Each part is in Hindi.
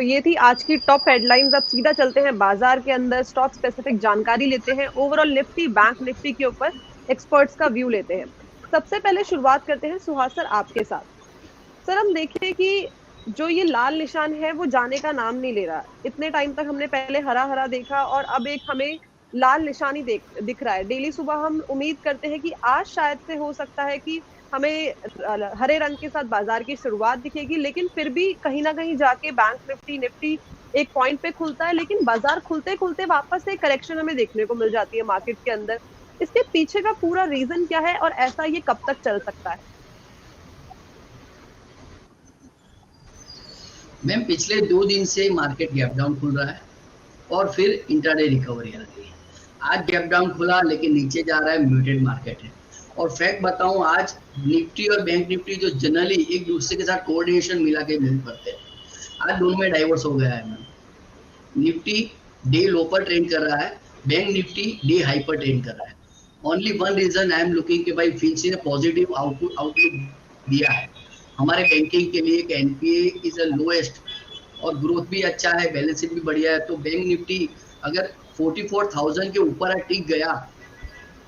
ये थी आज की टॉप हेडलाइंस। अब सीधा चलते हैं बाजार के अंदर, स्टॉक स्पेसिफिक जानकारी लेते हैं, ओवरऑल निफ्टी बैंक निफ्टी के ऊपर एक्सपर्ट्स का व्यू लेते हैं। सबसे पहले शुरुआत करते हैं सुहास सर आपके साथ। सर हम देखें कि जो ये लाल निशान है वो जाने का नाम नहीं ले रहा। इतने टाइम तक हमने पहले हरा हरा देखा और अब एक हमें लाल निशान ही दिख रहा है। डेली सुबह हम उम्मीद करते हैं कि आज शायद से हो सकता है कि हमें हरे रंग के साथ बाजार की शुरुआत दिखेगी, लेकिन फिर भी कहीं ना कहीं जाके बैंक निफ्टी निफ्टी एक पॉइंट पे खुलता है, लेकिन बाजार खुलते खुलते वापस से करेक्शन हमें देखने को मिल जाती है मार्केट के अंदर। इसके पीछे का पूरा रीजन क्या है और ऐसा ये कब तक चल सकता है? मैम, पिछले 2 दिन से मार्केट गैप डाउन खुल रहा है और फिर इंट्राडे रिकवरी आ रही है। आज गैप डाउन खुला लेकिन नीचे जा रहा है, म्यूटेड मार्केट है। और फैक्ट बताऊं, आज निफ्टी और बैंक निफ्टी जो जनरली एक दूसरे के साथ कोऑर्डिनेशन मिला के मूव करते हैं, आज दोनों में डाइवर्स हो गया है मैम। निफ्टी डे लो पर ट्रेड कर रहा है, बैंक निफ्टी डे हाई पर ट्रेड कर रहा है। Only one reason I am looking कि भाई फिंच ने पॉजिटिव आउटलुक दिया है हमारे बैंकिंग के लिए कि एनपीए इज अ लोएस्ट और ग्रोथ भी अच्छा है, बैलेंस शीट भी बढ़िया है। तो बैंक निफ्टी अगर 44,000 के ऊपर टिक गया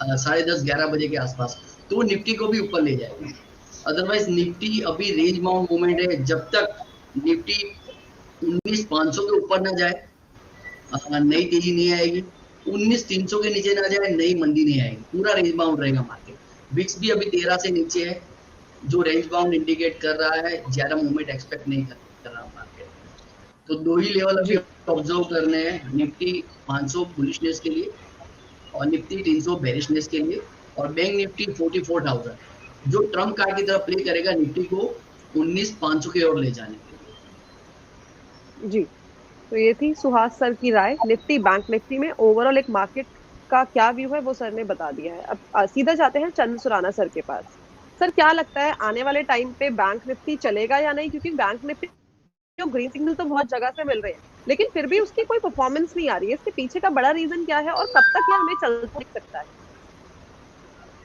10:30-11 बजे के आसपास, तो निफ्टी को भी ऊपर ले जाएगा। अदरवाइज निफ्टी अभी रेंज बाउंड मूवमेंट है। जब तक निफ्टी 19,500 के ऊपर ना जाए नई तेजी नहीं आएगी, 19,300 के नीचे ना जाए नई मंदी नहीं आएगी। पूरा रेंज बाउंड रहेगा मार्केट। विक्स भी अभी 13 से नीचे है, जो रेंज बाउंड इंडिकेट कर रहा है ज्यादा मूवमेंट एक्सपेक्ट नहीं कर रहा मार्केट। तो दो ही लेवल अभी जी ऑब्जर्व करने हैं, निफ्टी 500 बुलिशनेस के लिए और निफ्टी 300 बेरिशनेस के लिए, और बैंक निफ्टी 44,000 जो ट्रम्प कार्ड की तरफ प्ले करेगा निफ्टी को 19,500 की ओर ले जाने के जी। तो ये थी सुहास सर की राय निफ्टी बैंक निफ्टी में। ओवरऑल एक मार्केट का क्या व्यू है वो सर ने बता दिया है। अब सीधा जाते हैं चंद्र सुराना सर के पास। सर क्या लगता है आने वाले टाइम पे बैंक निफ्टी चलेगा या नहीं? क्योंकि बैंक निफ्टी को ग्रीन सिग्नल तो बहुत जगह से मिल रहे हैं, लेकिन फिर भी उसकी कोई परफॉर्मेंस नहीं आ रही है। इसके पीछे का बड़ा रीजन क्या है और कब तक ये हमें चलता दिख सकता है?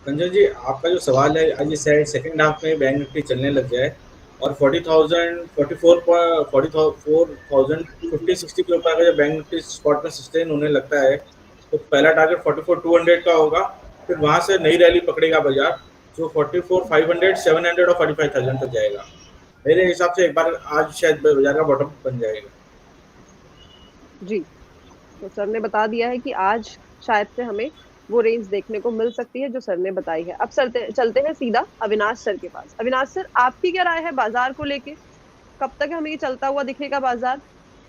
संजय जी, आपका जो सवाल है, आज ये सेकंड हाफ में बैंक निफ्टी चलने लग जाए और 40,000 50 60 के ऊपर अगर बैंक निफ्टी स्पॉट में सस्टेन होने लगता है तो पहला टारगेट 44,200 का होगा। फिर वहां से नई रैली पकड़ेगा बाजार, जो 44,500 700 और 45,000 तक जाएगा। मेरे हिसाब से एक बार आज शायद बाजार का बॉटम बन जाएगा। जी, तो सर ने बता दिया है कि आज शायद से हमें वो रेंज देखने को मिल सकती है जो सर ने बताई है। अब चलते हैं सीधा अविनाश सर के पास। अविनाश सर, आपकी क्या राय है बाजार को लेके? कब तक हमें ये चलता हुआ दिखेगा बाजार?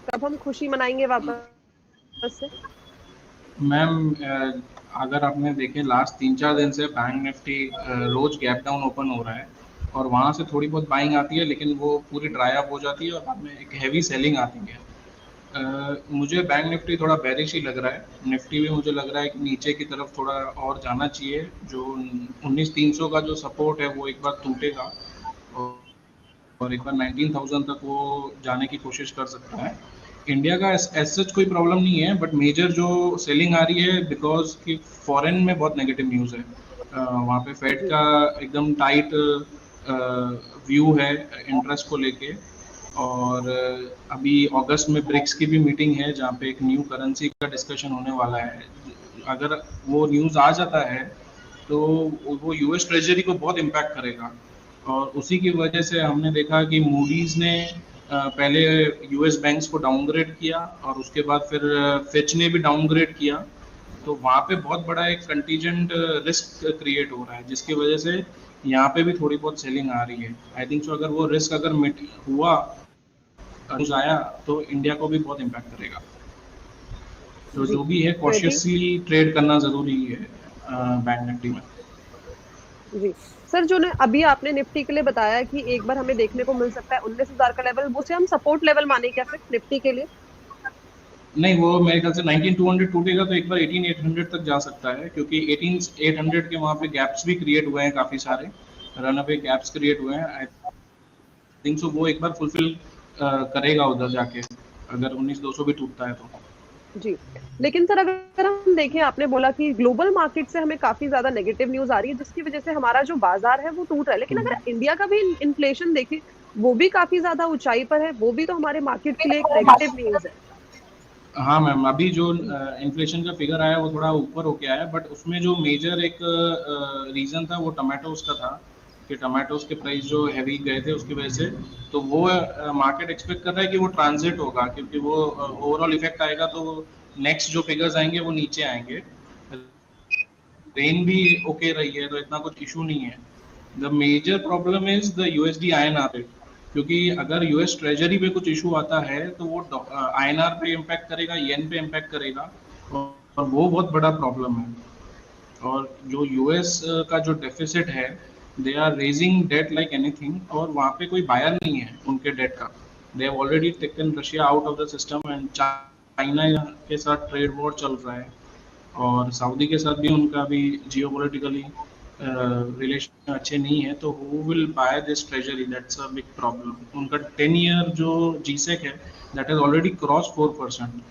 कब हम खुशी मनाएंगे वापस से? मैम, अगर आपने देखे लास्ट 3-4 दिन से बैंक निफ्टी रोज गैप डाउन ओपन हो रहा है और वहाँ से थोड़ी बहुत बाइंग आती है, लेकिन वो पूरी ड्राई अप हो जाती है और बाद में एक हैवी सेलिंग आती है। मुझे बैंक निफ्टी थोड़ा बेरिश ही लग रहा है। निफ्टी भी मुझे लग रहा है कि नीचे की तरफ थोड़ा और जाना चाहिए। जो 19,300 का जो सपोर्ट है वो एक बार टूटेगा और एक बार 19,000 तक वो जाने की कोशिश कर सकता है। इंडिया का एज सच कोई प्रॉब्लम नहीं है, बट मेजर जो सेलिंग आ रही है बिकॉज कि फॉरेन में बहुत नेगेटिव न्यूज़ है। वहाँ पे फेड का एकदम टाइट व्यू है इंटरेस्ट को लेके। और अभी अगस्त में ब्रिक्स की भी मीटिंग है जहाँ पे एक न्यू करेंसी का डिस्कशन होने वाला है। अगर वो न्यूज़ आ जाता है तो वो यूएस ट्रेजरी को बहुत इम्पैक्ट करेगा। और उसी की वजह से हमने देखा कि मूडीज़ ने पहले यूएस बैंक्स को डाउनग्रेड किया और उसके बाद फिर फिच ने भी डाउनग्रेड किया। तो वहाँ पे बहुत बड़ा एक कंटीजेंट रिस्क क्रिएट हो रहा है, जिसकी वजह से यहाँ पे भी थोड़ी बहुत सेलिंग आ रही है। आई थिंक सो अगर वो रिस्क अगर मिट हुआ न्यूज़ आया तो इंडिया को भी बहुत इम्पैक्ट करेगा। तो जो भी है कॉशियसली ट्रेड करना ज़रूरी है बैंक निफ्टी में। जी सर, जो ने अभी आपने निफ्टी के लिए बताया कि एक बार हमें देखने को मिल सकता है 19,000 का लेवल, वो से हम सपोर्ट लेवल माने क्या फिर निफ्टी के लिए? नहीं, वो मेरे ख्याल से 19,200 टूटेगा तो एक बार 18,800 तक जा सकता है, क्योंकि 18,800 के वहाँ पे गैप्स भी क्रिएट हुए हैं, काफ़ी सारे रन अवे गैप्स क्रिएट हुए हैं। आई थिंक सो वो एक बार फुलफिल करेगा उधर जाके, अगर 19,200 भी टूटता है तो। जी। लेकिन सर अगर हम देखें, आपने बोला कि ग्लोबल मार्केट से हमें काफ़ी ज़्यादा नेगेटिव न्यूज़ आ रही है, जिसकी वज़ह से हमारा जो बाज़ार है वो टूट रहा है। लेकिन अगर इंडिया का भी इन्फ्लेशन देखें, वो भी काफ़ी ज़्यादा ऊँचाई पर है, वो भी तो हमारे मार्केट के लिए एक नेगेटिव न्यूज़ है। हाँ मैम, अभी जो इन्फ्लेशन का फिगर आया वो थोड़ा ऊपर होके आया, बट उसमें जो मेजर एक रीज़न था वो टमाटोज का था कि टमाटोज के प्राइस जो हैवी गए थे उसकी वजह से। तो वो मार्केट एक्सपेक्ट कर रहा है कि वो ट्रांजिट होगा, क्योंकि वो ओवरऑल इफेक्ट आएगा तो नेक्स्ट जो फिगर्स आएंगे वो नीचे आएंगे। रेन भी ओके रही है तो इतना कुछ इशू नहीं है। The major problem is the USD INR rate, क्योंकि अगर यूएस ट्रेजरी पे कुछ इशू आता है तो वो आईएनआर पे इम्पैक्ट करेगा, येन पे इम्पैक्ट करेगा, और वो बहुत बड़ा प्रॉब्लम है। और जो यूएस का जो डेफिसिट है, they are raising debt like anything, और वहाँ पे कोई बायर नहीं है उनके डेट का। They have already taken Russia out of the system, and China के साथ ट्रेड वॉर चल रहा है, और सऊदी के साथ भी उनका भी जियोपॉलिटिकली रिलेशन अच्छे नहीं है। तो who will by this treasury, that's a big problem. उनका 10 ईयर जो जीसेक है दैट हैज ऑलरेडी क्रॉस 4%,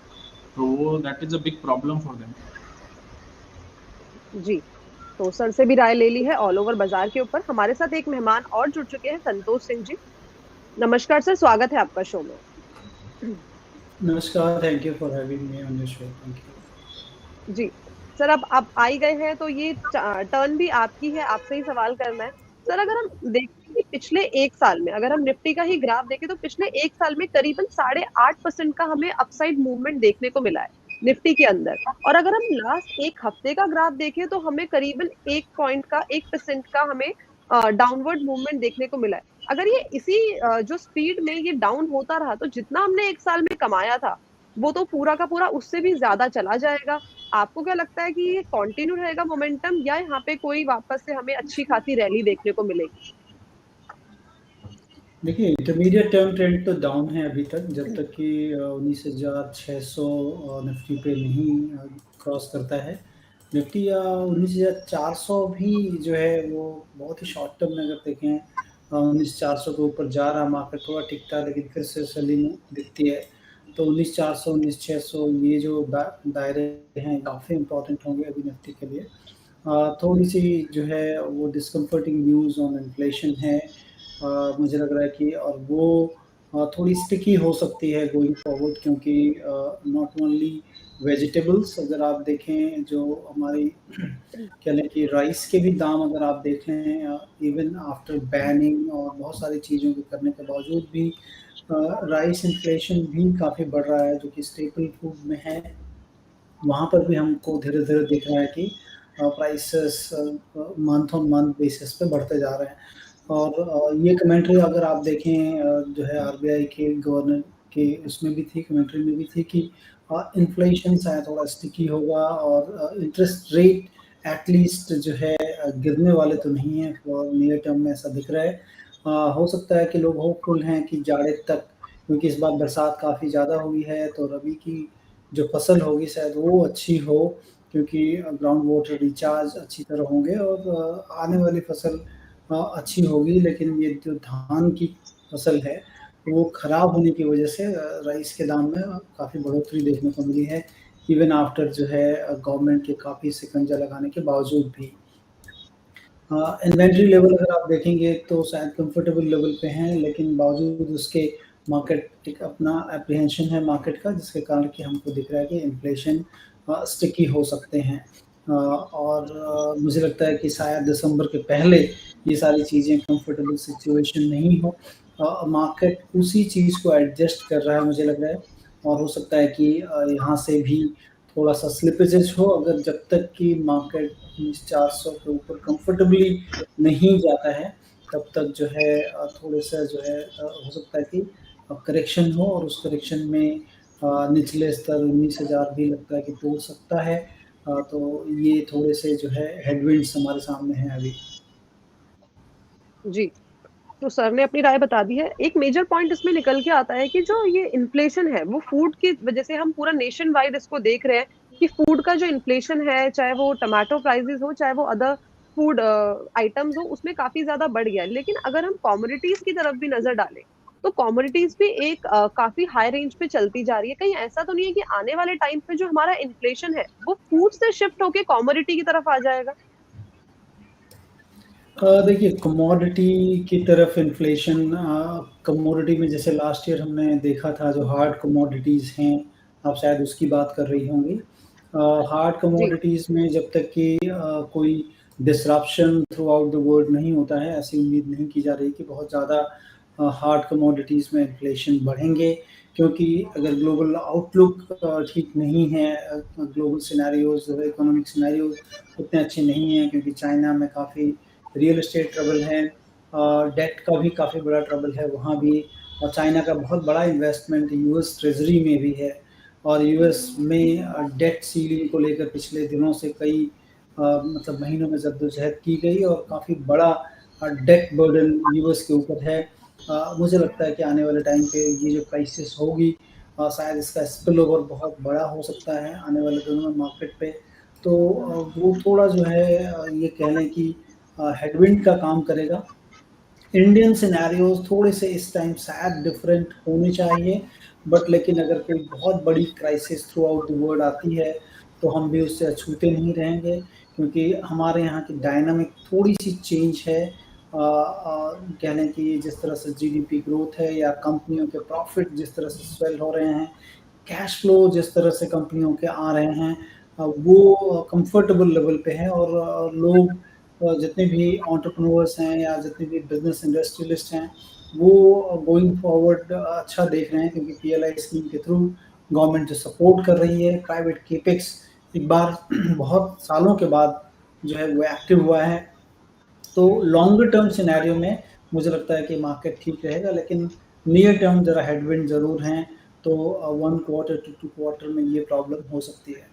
तो वो that is a big problem for them. जी। तो सर से भी राय ले ली है ऑल ओवर बाज़ार के ऊपर। हमारे साथ एक मेहमान और जुड़ चुके हैं, संतोष सिंह जी। नमस्कार सर, स्वागत है आपका शो में। नमस्कार, thank you for having me on your show. Thank you. जी। सर अब आप आ ही गए हैं तो ये टर्न भी आपकी है, आपसे ही सवाल करना है। सर अगर हम देखें कि पिछले 1 साल में अगर हम निफ्टी का ही ग्राफ देखें, तो पिछले 1 साल में करीबन 8.5% का हमें अपसाइड मूवमेंट देखने को मिला है निफ्टी के अंदर। और अगर हम लास्ट 1 हफ्ते का ग्राफ देखें तो हमें करीबन 1% का हमें डाउनवर्ड मूवमेंट देखने को मिला है। अगर ये इसी जो स्पीड में ये डाउन होता रहा, तो जितना हमने 1 साल में कमाया था, वो तो पूरा का पूरा उससे भी ज़्यादा चला जाएगा। आपको क्या लगता है कि ये कंटिन्यू रहेगा मोमेंटम, या यहाँ पे कोई वापस से हमें अच्छी खासी रैली देखने को मिलेगी? देखिए, इंटरमीडिएट टर्म ट्रेंड तो डाउन है अभी तक, जब तक कि 19,600 निफ्टी पे नहीं क्रॉस करता है। निफ्टी 19,400 भी जो है वो बहुत ही शॉर्ट टर्म में अगर देखें, 19,400 के ऊपर जा रहा मार्केट, थोड़ा टिकता है लेकिन फिर से सेलिंग दिखती है। तो 19,400 19,600 ये जो दायरे हैं काफ़ी इंपॉर्टेंट होंगे अभी निफ्टी के लिए। थोड़ी सी जो है वो डिस्कम्फर्टिंग न्यूज़ ऑन इन्फ्लेशन है, मुझे लग रहा है कि, और वो थोड़ी स्टिकी हो सकती है गोइंग फॉरवर्ड, क्योंकि नॉट ओनली वेजिटेबल्स, अगर आप देखें जो हमारी कह लें कि राइस के भी दाम अगर आप देख लें, इवन आफ्टर बैनिंग और बहुत सारी चीज़ों के करने के बावजूद भी राइस इन्फ्लेशन भी काफ़ी बढ़ रहा है, जो कि स्टेपल फूड में है। वहाँ पर भी हमको धीरे-धीरे दिख रहा है कि prices month on month basis पे बढ़ते जा रहे हैं। और ये कमेंट्री अगर आप देखें, जो है आरबीआई के गवर्नर के उसमें भी थी, कमेंट्री में भी थी कि इन्फ्लेशन शायद थोड़ा स्टिकी होगा, और इंटरेस्ट रेट एट लीस्ट जो है गिरने वाले तो नहीं है फॉर नियर टर्म में, ऐसा दिख रहा है। हो सकता है कि लोग होपफुल हैं कि जाड़े तक, क्योंकि इस बार बरसात काफ़ी ज़्यादा हुई है, तो रबी की जो फसल होगी शायद वो अच्छी हो, क्योंकि ग्राउंड वाटर रिचार्ज अच्छी तरह होंगे, और आने वाली फसल अच्छी होगी। लेकिन ये जो धान की फसल है वो ख़राब होने की वजह से राइस के दाम में काफ़ी बढ़ोतरी देखने को मिली है, इवन आफ्टर जो है गवर्नमेंट के काफ़ी शिकंजा लगाने के बावजूद भी। इन्वेंट्री लेवल अगर आप देखेंगे तो शायद कंफर्टेबल लेवल पे हैं, लेकिन बावजूद उसके मार्केट एक अपना एप्रीहेंशन है मार्केट का, जिसके कारण कि हमको दिख रहा है कि इन्फ्लेशन स्टिकी हो सकते हैं। और मुझे लगता है कि शायद दिसंबर के पहले ये सारी चीज़ें कंफर्टेबल सिचुएशन नहीं हो, मार्केट उसी चीज़ को एडजस्ट कर रहा है मुझे लग रहा है। और हो सकता है कि यहाँ से भी थोड़ा-सा स्लिपेजेस हो, अगर जब तक कि मार्केट 400 के ऊपर कंफर्टेबली नहीं जाता है, तब तक जो है थोड़े-सा जो है हो सकता है कि करेक्शन हो, और उस करेक्शन में निचले स्तर 19,000 भी लगता है कि टूट सकता है। तो ये थोड़े से जो है हेडविंड्स हमारे सामने हैं अभी। जी। तो सर ने अपनी राय बता दी है। एक मेजर पॉइंट इसमें निकल के आता है कि जो ये इन्फ्लेशन है, वो फूड की वजह से हम पूरा नेशन वाइड इसको देख रहे हैं कि फूड का जो इन्फ्लेशन है, चाहे वो टोमेटो प्राइसेस हो, चाहे वो अदर फूड आइटम्स हो, उसमें काफ़ी ज़्यादा बढ़ गया है। लेकिन अगर हम कमोडिटीज़ की तरफ भी नज़र डालें, तो कमोडिटीज भी एक काफी हाई रेंज पे चलती जा रही है। कहीं ऐसा तो नहीं है कि आने वाले टाइम पे जो हमारा इन्फ्लेशन है वो फूड से शिफ्ट होके कमोडिटी की तरफ आ जाएगा? देखिए कमोडिटी की तरफ इन्फ्लेशन, कमोडिटी में जैसे लास्ट ईयर हमने देखा था जो हार्ड कमोडिटीज़ हैं, आप शायद उसकी बात कर रही होंगी। हार्ड जी। कमोडिटीज़ में जब तक कि कोई disruption through out the world नहीं होता है, ऐसी उम्मीद नहीं की जा रही कि बहुत ज़्यादा हार्ड कमोडिटीज़ में इन्फ्लेशन बढ़ेंगे, क्योंकि अगर ग्लोबल आउटलुक ठीक नहीं है, ग्लोबल सिनेरियोज़, इकोनॉमिक सिनेरियोज़ उतने अच्छे नहीं हैं, क्योंकि चाइना में काफ़ी रियल एस्टेट ट्रबल है, डेट का भी काफ़ी बड़ा ट्रबल है वहाँ भी, और चाइना का बहुत बड़ा इन्वेस्टमेंट यूएस ट्रेजरी में भी है, और यूएस में डेट सीलिंग को लेकर पिछले दिनों से कई मतलब महीनों में जद्दोजहद की गई, और काफ़ी बड़ा डेट बर्डन यूएस के ऊपर है। मुझे लगता है कि आने वाले टाइम पे ये जो क्राइसिस होगी, शायद इसका स्पिल ओवर बहुत बड़ा हो सकता है आने वाले दिनों में मार्केट पे। तो वो थोड़ा जो है ये कह लें कि हेडविंड का काम करेगा। इंडियन सिनेरियोज़ थोड़े से इस टाइम शायद डिफरेंट होने चाहिए, बट लेकिन अगर कोई बहुत बड़ी crisis through out the world आती है, तो हम भी उससे अछूते नहीं रहेंगे, क्योंकि हमारे यहाँ की डायनामिक थोड़ी-सी चेंज है। कह लें कि जिस तरह से जीडीपी ग्रोथ है, या कंपनियों के प्रॉफ़िट जिस तरह से स्वेल हो रहे हैं, कैश फ्लो जिस तरह से कंपनियों के आ रहे हैं, वो कंफर्टेबल लेवल पे है, और लोग जितने भी एंटरप्रेन्योर्स हैं या जितने भी बिजनेस इंडस्ट्रियलिस्ट हैं, वो गोइंग फॉरवर्ड अच्छा देख रहे हैं, क्योंकि पीएलआई स्कीम के थ्रू गवर्नमेंट जो सपोर्ट कर रही है, प्राइवेट केपेक्स एक बार बहुत सालों के बाद जो है वो एक्टिव हुआ है। तो लॉन्गर टर्म सिनेरियो में मुझे लगता है कि मार्केट ठीक रहेगा, लेकिन नियर टर्म ज़रा हेडविंड ज़रूर हैं, तो 1 क्वार्टर टू 2 क्वार्टर में ये प्रॉब्लम हो सकती है।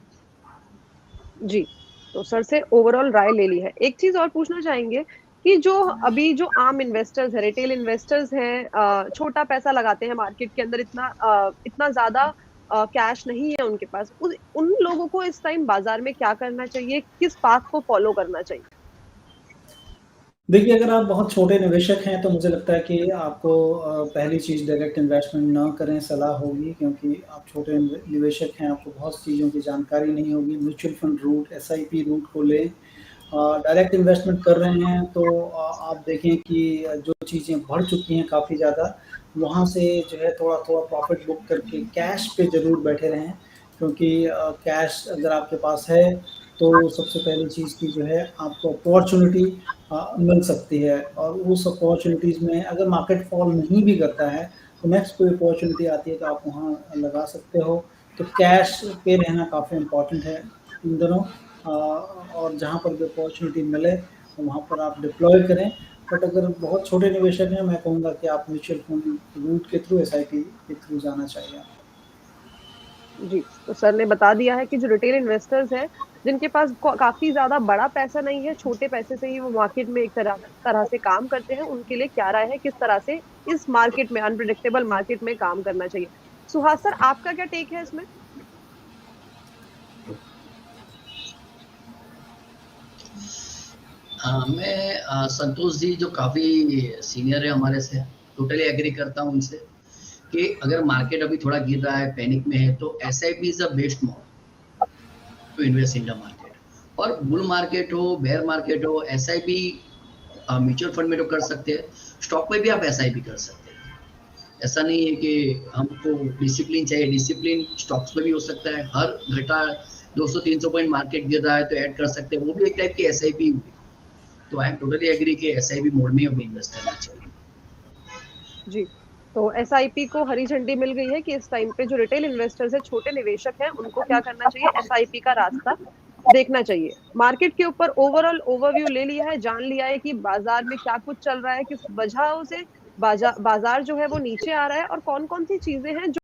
जी, तो सर से ओवरऑल राय ले ली है। एक चीज़ और पूछना चाहेंगे कि जो अभी जो आम इन्वेस्टर्स हैं, रिटेल इन्वेस्टर्स हैं, छोटा पैसा लगाते हैं मार्केट के अंदर, इतना ज़्यादा कैश नहीं है उनके पास। उन लोगों को इस टाइम बाज़ार में क्या करना चाहिए? किस पाथ को फ़ॉलो करना चाहिए? देखिए, अगर आप बहुत छोटे निवेशक हैं, तो मुझे लगता है कि आपको पहली चीज़ डायरेक्ट इन्वेस्टमेंट ना करें, सलाह होगी, क्योंकि आप छोटे निवेशक हैं, आपको बहुत चीज़ों की जानकारी नहीं होगी। Mutual fund route, SIP route को लें। डायरेक्ट इन्वेस्टमेंट कर रहे हैं, तो आप देखें कि जो चीज़ें बढ़ चुकी हैं काफ़ी ज़्यादा, वहाँ से जो है थोड़ा-थोड़ा प्रॉफ़िट बुक करके कैश पे ज़रूर बैठे रहें, क्योंकि कैश अगर आपके पास है, तो सबसे पहली चीज़ की जो है आपको अपॉर्च्युनिटी मिल सकती है, और उस अपॉर्च्युनिटीज़ में अगर मार्केट फॉल नहीं भी करता है, तो नेक्स्ट कोई अपॉर्च्युनिटी आती है तो आप वहाँ लगा सकते हो। तो कैश पे रहना काफ़ी इम्पोर्टेंट है इन दिनों, और जहाँ पर भी अपॉर्च्युनिटी मिले वहाँ पर आप डिप्लॉय करें। बट अगर बहुत छोटे निवेशक हैं, मैं कहूँगा कि आप म्यूचुअल फंड रूट के थ्रू, एसआईपी के थ्रू जाना चाहिए आपको। जी, तो सर ने बता दिया है कि जो रिटेल इन्वेस्टर्स हैं, जिनके पास काफ़ी ज़्यादा बड़ा पैसा नहीं है, छोटे पैसे से ही वो मार्केट में एक तरह तरह से काम करते हैं, उनके लिए क्या राय है, किस तरह से इस मार्केट में, अनप्रेडिक्टेबल मार्केट में काम करना चाहिए? सुहास सर, आपका क्या टेक है इसमें? मैं संतोष जी जो काफ़ी सीनियर है हमारे से, टोटली एग्री करता हूँ उनसे कि अगर मार्केट अभी थोड़ा गिर रहा है, पैनिक में है, तो SIP is the best mode to invest in the market. और बुल मार्केट हो, बेयर मार्केट हो, एसआईपी म्यूचुअल फंड में तो कर सकते हैं, स्टॉक में भी आप एसआईपी कर सकते हैं। ऐसा नहीं है कि हमको डिसिप्लिन चाहिए, डिसिप्लिन स्टॉक्स में भी हो सकता है। हर घटा 200-300 पॉइंट मार्केट गिर रहा है तो ऐड कर सकते हैं, वो भी एक टाइप की एसआईपी हुई। तो आई एम टोटली एग्री कि एसआईपी मोड में अभी इन्वेस्ट करना चाहिए। जी, तो एसआईपी को हरी झंडी मिल गई है कि इस टाइम पे जो रिटेल इन्वेस्टर्स हैं, छोटे निवेशक हैं, उनको क्या करना चाहिए? एसआईपी का रास्ता देखना चाहिए। मार्केट के ऊपर ओवरऑल ओवरव्यू ले लिया है, जान लिया है कि बाजार में क्या कुछ चल रहा है, किस वजहों से बाजार जो है वो नीचे आ रहा है, और कौन-कौन सी चीजें हैं जो